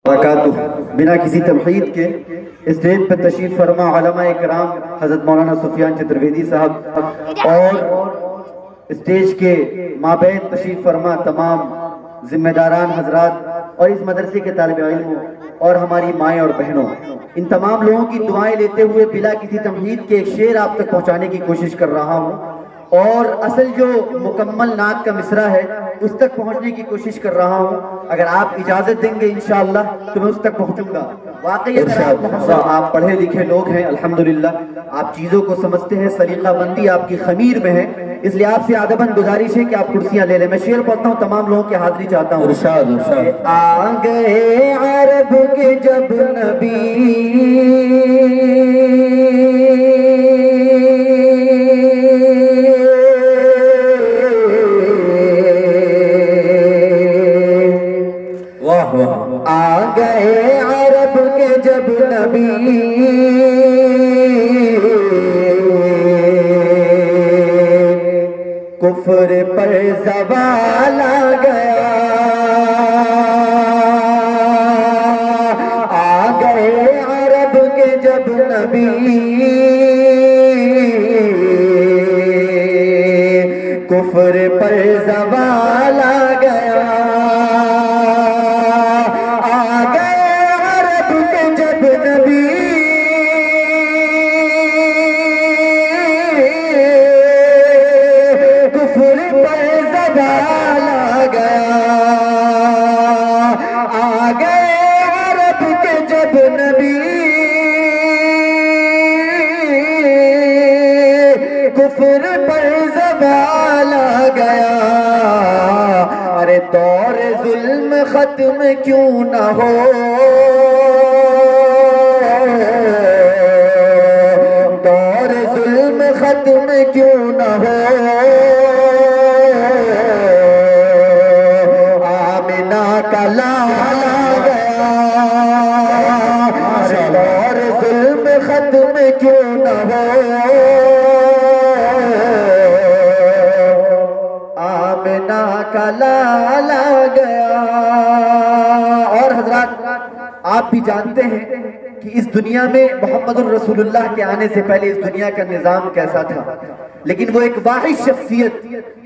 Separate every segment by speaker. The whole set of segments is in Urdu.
Speaker 1: وبرکاتہ۔ بنا کسی تمہید کے اسٹیج پر تشریف فرما علماء اکرام حضرت مولانا سفیان چترویدی صاحب اور اسٹیج کے مابین تشریف فرما تمام ذمہ داران حضرات اور اس مدرسے کے طالب علموں اور ہماری مائیں اور بہنوں، ان تمام لوگوں کی دعائیں لیتے ہوئے بلا کسی تمہید کے ایک شعر آپ تک پہنچانے کی کوشش کر رہا ہوں، اور اصل جو مکمل نعت کا مصرع ہے اس تک پہنچنے کی کوشش کر رہا ہوں۔ اگر آپ اجازت دیں گے انشاءاللہ تو میں اس تک پہنچوں گا۔ واقعی آپ پڑھے لکھے لوگ ہیں، الحمدللہ آپ چیزوں کو سمجھتے ہیں، سلیقہ بندی آپ کی خمیر میں ہے، اس لیے آپ سے ادباً گزارش ہے کہ آپ کرسیاں لے لیں۔ میں شعر پڑھتا ہوں، تمام لوگوں کی حاضری چاہتا ہوں۔ آ گئے عرب کے جب نبی، آ گئے عرب کے جب نبی، کفر پر زوال آ گیا، آ گئے عرب کے جب نبی، کفر پر زوال آ گیا، کفر پر زوال آ گیا۔ ارے دور ظلم ختم کیوں نہ ہو، دور ظلم ختم کیوں نہ ہو، آمنہ کا لال آ گیا، دور ظلم ختم کیوں نہ ہو، آمنہ کا لال آ گیا۔ اور حضرات آپ بھی جانتے ہیں کہ اس دنیا میں محمد الرسول اللہ کے آنے سے پہلے اس دنیا کا نظام کیسا تھا، لیکن وہ ایک واحد شخصیت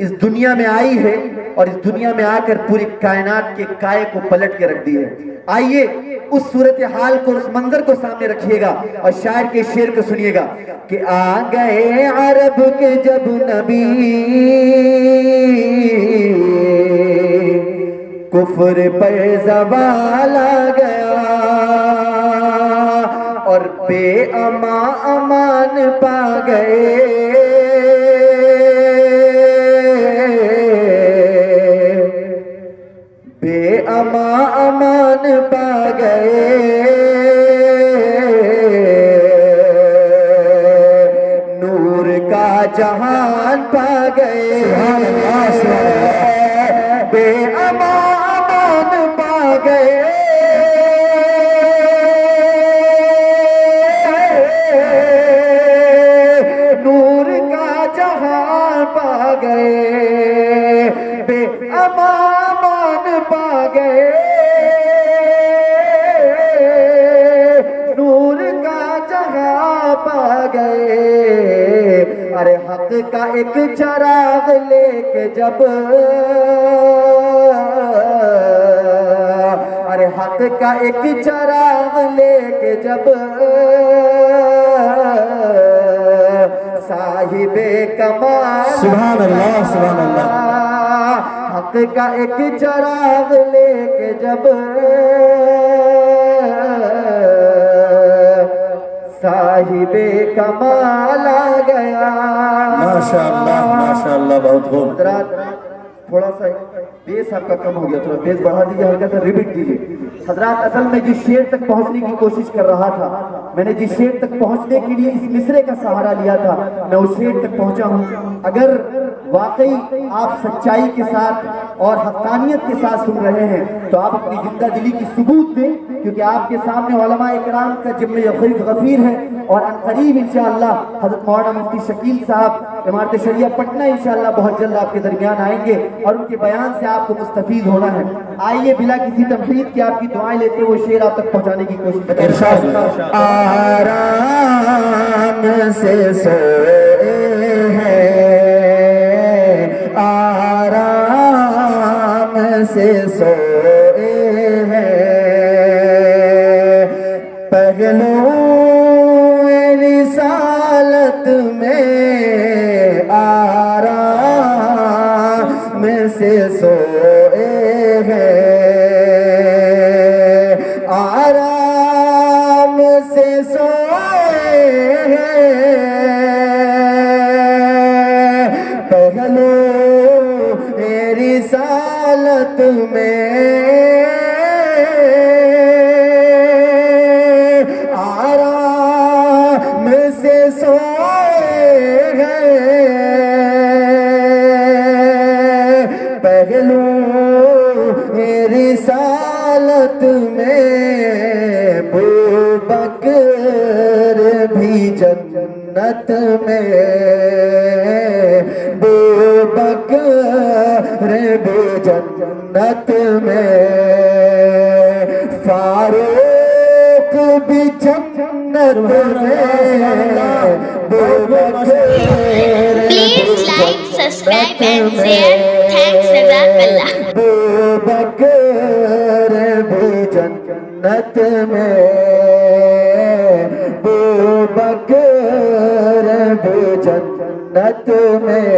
Speaker 1: اس دنیا میں آئی ہے اور اس دنیا میں آ کر پوری کائنات کے کائے کو پلٹ کے رکھ دی ہے۔ آئیے اس صورتحال کو، اس منظر کو سامنے رکھیے گا اور شاعر کے شعر کو سنیے گا کہ آ گئے عرب کے جب نبی، کفر پر زوال آ گیا، اور بے امان امان پا گئے، بے امان امان پا گئے، نور کا جہان پا گئے، بے امان امان پا گئے، نور کا جہان پا گئے، بے امان پا گئے، نور کا جہاں پا گئے۔ ارے حق کا ایک چراغ لے کے جب، ارے حق کا ایک چراغ لے کے جب، صاحب کمال، سبحان اللہ سبحان اللہ، حق کا ایک چراغ لے کے جب، صاحب کمال آ گیا۔
Speaker 2: ماشاءاللہ ماشاءاللہ، بہت خوب۔
Speaker 1: حضرات تھوڑا سا بیس آپ کا کم ہو گیا، تھوڑا بیس بڑھا دیجیے، ہلکا سا ریپیٹ کیجیے۔ حضرات اصل میں جس شعر تک پہنچنے کی کوشش کر رہا تھا، میں نے جس شعر تک پہنچنے کے لیے اس مصرے کا سہارا لیا تھا، میں اس شعر تک پہنچا ہوں۔ اگر واقعی آپ سچائی کے ساتھ اور حقانیت کے ساتھ سن رہے ہیں تو آپ اپنی زندہ دلی کی ثبوت دیں، کیونکہ آپ کے سامنے علماء اکرام کا جمع غفیر ہے، اور عنقریب انشاءاللہ حضرت مولانا مفتی شکیل صاحب امارت شریعہ پٹنہ انشاءاللہ بہت جلد آپ کے درمیان آئیں گے اور ان کے بیان سے آپ کو مستفید ہونا ہے۔ آئیے بلا کسی تمہید کے آپ کی دعائیں لیتے وہ شعر آپ تک پہنچانے کی کوشش کریں۔
Speaker 2: ارشاد آرام سے سوئے ہیں، آرام سے سوئے ہیں، پہلو رسالت میں آرام سے سوئے ہیں، آرام سے سوئے ہیں، پہلو رسالت میں آرام سے سوئے ہیں، پہلو رسالت میں بکر بھی جنت میں، بکر بھی جنت میں، فاروق بھی جنت میں،
Speaker 3: Please like, subscribe and share. Thanks, Jazakallah.
Speaker 2: بکر بھی جنت میں، بکر بھی جنت میں،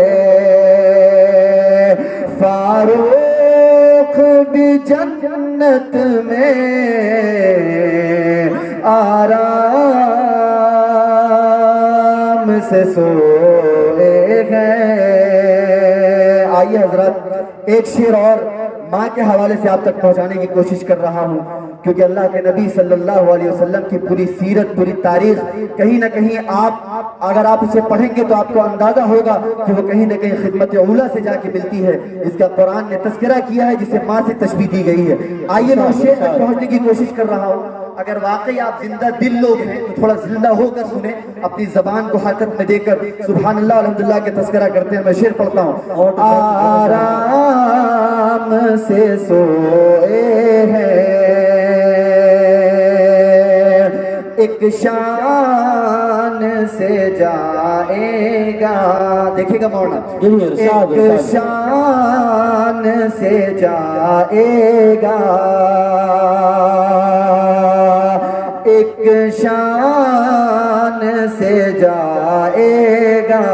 Speaker 2: فاروق بھی جنت میں، آرام سے سوئے ہیں۔ آئیے حضرات ایک شعر اور ماں کے حوالے سے آپ تک پہنچانے کی کوشش کر رہا ہوں، کیونکہ اللہ کے نبی صلی اللہ علیہ وسلم کی پوری سیرت، پوری تاریخ کہیں نہ کہیں اگر آپ اسے پڑھیں گے تو آپ کو اندازہ ہوگا کہ وہ کہیں نہ کہیں خدمت اولا سے جا کے ملتی ہے، جس کا قرآن نے تذکرہ کیا ہے، جسے ماں سے تشبیہ دی گئی ہے۔ آئیے میں اس شعر تک پہنچنے کی کوشش کر رہا ہوں۔ اگر واقعی آپ زندہ دل لوگ ہیں تو تھوڑا زندہ ہو کر سنیں، اپنی زبان کو حرکت میں دے کر سبحان اللہ الحمدللہ کے تذکرہ کرتے ہیں۔ میں شعر پڑھتا ہوں۔ آرام سے سوئے ہیں، ایک شان سے جائے گا، دیکھے گا مولانا، ایک شان سے جائے گا، ایک شان سے جائے گا،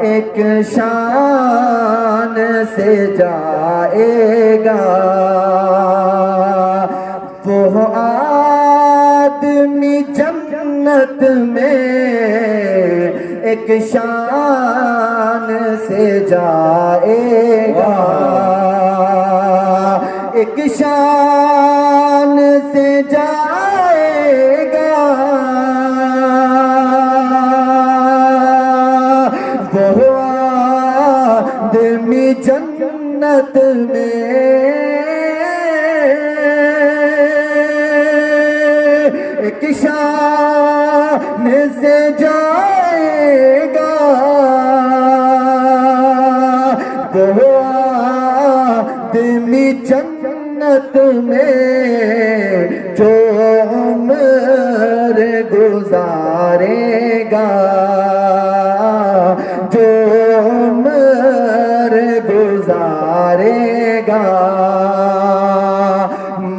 Speaker 2: ایک شان سے جائے گا، وہ آدمی جنت میں ایک شان سے جائے گا، ایک شان سے جائے گا، وہ آدمی جنت میں ایک شان سے جائے گا، وہ آدمی جنت میں جو عمر گزارے گا، جو عمر گزارے گا،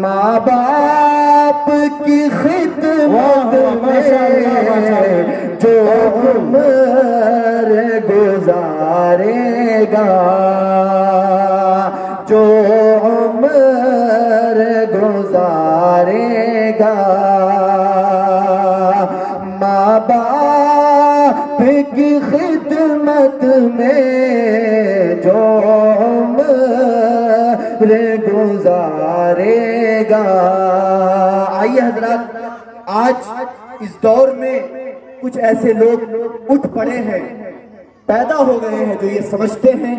Speaker 2: ماں باپ کی خدمت میں جو عمر گزارے گا، جو عمر گزارے گا، ماں باپ کی خدمت میں جو عمر گزارے گا۔ آئیے حضرات، آج اس دور میں کچھ ایسے لوگ اٹھ پڑے ہیں پیدا ہو گئے ہیں جو یہ سمجھتے ہیں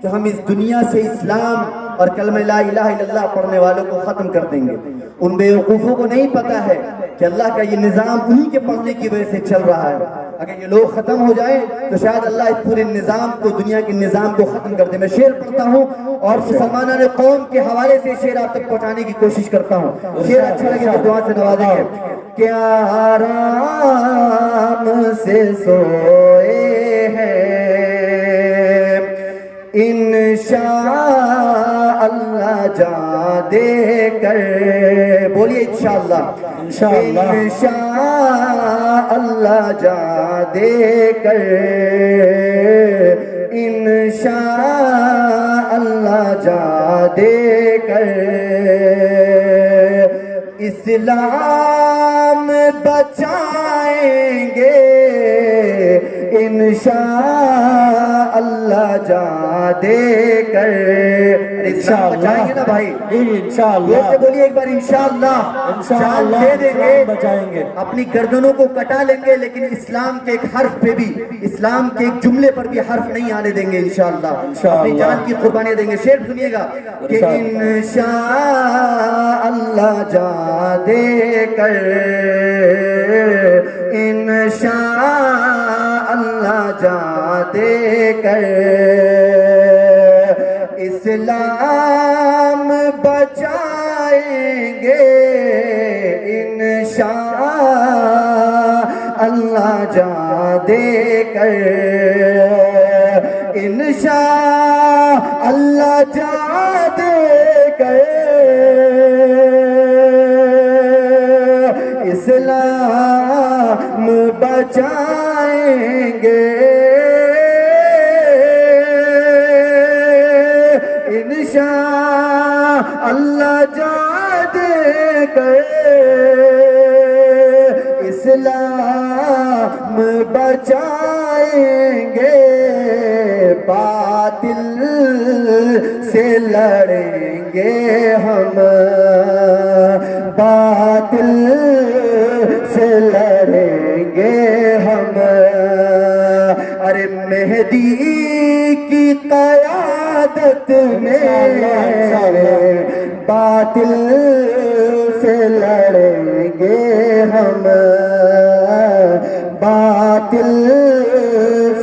Speaker 2: کہ ہم اس دنیا سے اسلام اور کلمہ لا الہ الا اللہ پڑھنے والوں کو ختم کر دیں گے. ان بیوقوفوں کو نہیں پتا ہے کہ اللہ کا یہ نظام انہی کے پڑھنے کی وجہ سے چل رہا ہے. اگر یہ لوگ ختم ہو جائیں تو شاید اللہ اس پورے نظام کو, دنیا کے نظام کو ختم کر دے. میں شعر پڑھتا ہوں اور مسلمانان قوم کے حوالے سے شعر آپ تک پہنچانے کی کوشش کرتا ہوں. شعر اچھا لگے تو دعا سے نوازیں گے. کیا آرام سے سوئے ہیں انشاء اللہ جا دے کر, بولیے انشاءاللہ, انشاء اللہ جا دے کر, انشاء اللہ جا دے کر, اسلام بچائیں گے انشاء اللہ جا دے کر. بچائیں گے نا بھائی, انشاءاللہ بولیے ایک بار انشاءاللہ. جان دے دیں گے, بچائیں گے, اپنی گردنوں کو کٹا لیں گے, لیکن اسلام کے ایک حرف پہ بھی, اسلام کے ایک جملے پر بھی حرف نہیں آنے دیں گے انشاءاللہ. اپنی جان کی قربانیاں دیں گے. شعر سنیے گا کہ انشاء اللہ جا دے کر, انشاء اللہ جا دے کر, اسلام بچائیں گے انشاء اللہ جا دے کر, انشاء اللہ جا دے کر, اسلام بچائیں گے انشاء اللہ جا دے کر, اسلام بچائیں گے, باطل سے لڑیں گے ہم, باطل سے لڑیں گے ہم, ارے مہدی کی قیادت میں باطل سے لڑیں گے ہم, باطل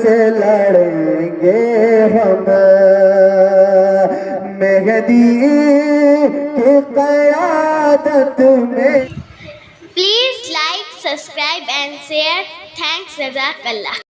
Speaker 2: سے لڑیں گے ہم, مہدی کی قیادت میں.
Speaker 3: Please like, subscribe and share. Thanks, Jazakallah.